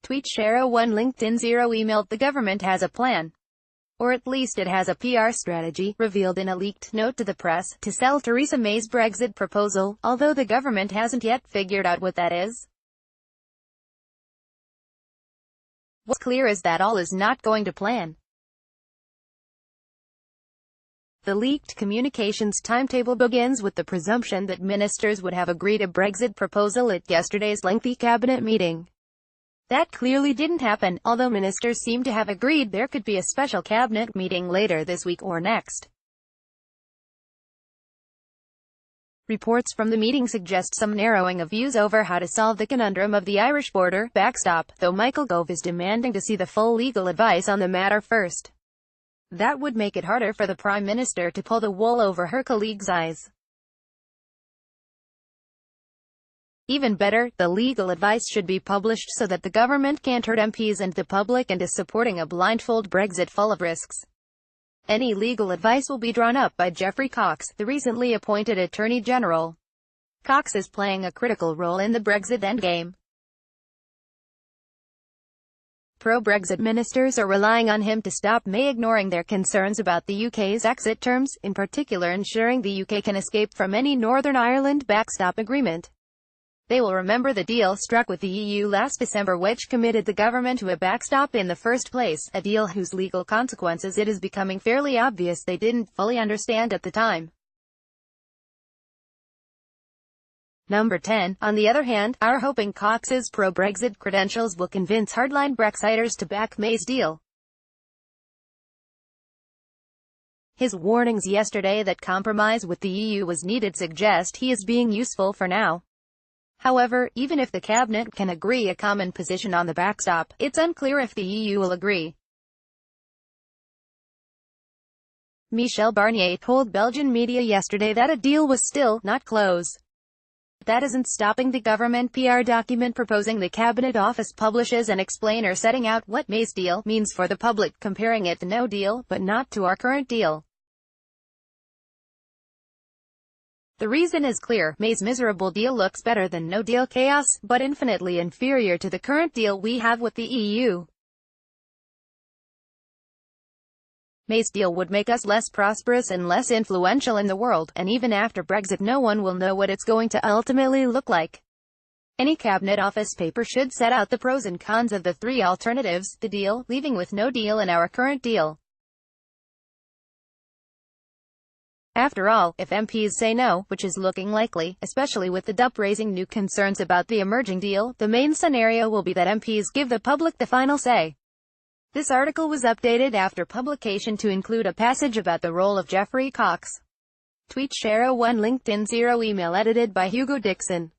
Tweet Share01 LinkedIn 0 emailed the government has a plan. Or at least it has a PR strategy, revealed in a leaked note to the press, to sell Theresa May's Brexit proposal, although the government hasn't yet figured out what that is. What's clear is that all is not going to plan. The leaked communications timetable begins with the presumption that ministers would have agreed a Brexit proposal at yesterday's lengthy cabinet meeting. That clearly didn't happen, although ministers seem to have agreed there could be a special cabinet meeting later this week or next. Reports from the meeting suggest some narrowing of views over how to solve the conundrum of the Irish border backstop, though Michael Gove is demanding to see the full legal advice on the matter first. That would make it harder for the Prime Minister to pull the wool over her colleagues' eyes. Even better, the legal advice should be published so that the government can't hurt MPs and the public into supporting a blindfold Brexit full of risks. Any legal advice will be drawn up by Geoffrey Cox, the recently appointed Attorney General. Cox is playing a critical role in the Brexit endgame. Pro-Brexit ministers are relying on him to stop May ignoring their concerns about the UK's exit terms, in particular ensuring the UK can escape from any Northern Ireland backstop agreement. They will remember the deal struck with the EU last December which committed the government to a backstop in the first place, a deal whose legal consequences it is becoming fairly obvious they didn't fully understand at the time. Number 10. On the other hand, are hoping Cox's pro-Brexit credentials will convince hardline Brexiters to back May's deal. His warnings yesterday that compromise with the EU was needed suggest he is being useful for now. However, even if the cabinet can agree a common position on the backstop, it's unclear if the EU will agree. Michel Barnier told Belgian media yesterday that a deal was still not close. That isn't stopping the government PR document proposing the Cabinet Office publishes an explainer setting out what May's deal means for the public, comparing it to no deal, but not to our current deal. The reason is clear: May's miserable deal looks better than no-deal chaos, but infinitely inferior to the current deal we have with the EU. May's deal would make us less prosperous and less influential in the world, and even after Brexit no one will know what it's going to ultimately look like. Any Cabinet Office paper should set out the pros and cons of the three alternatives: the deal, leaving with no deal, and our current deal. After all, if MPs say no, which is looking likely, especially with the DUP raising new concerns about the emerging deal, the main scenario will be that MPs give the public the final say. This article was updated after publication to include a passage about the role of Geoffrey Cox. Tweet Share01 LinkedIn 0 email edited by Hugo Dixon.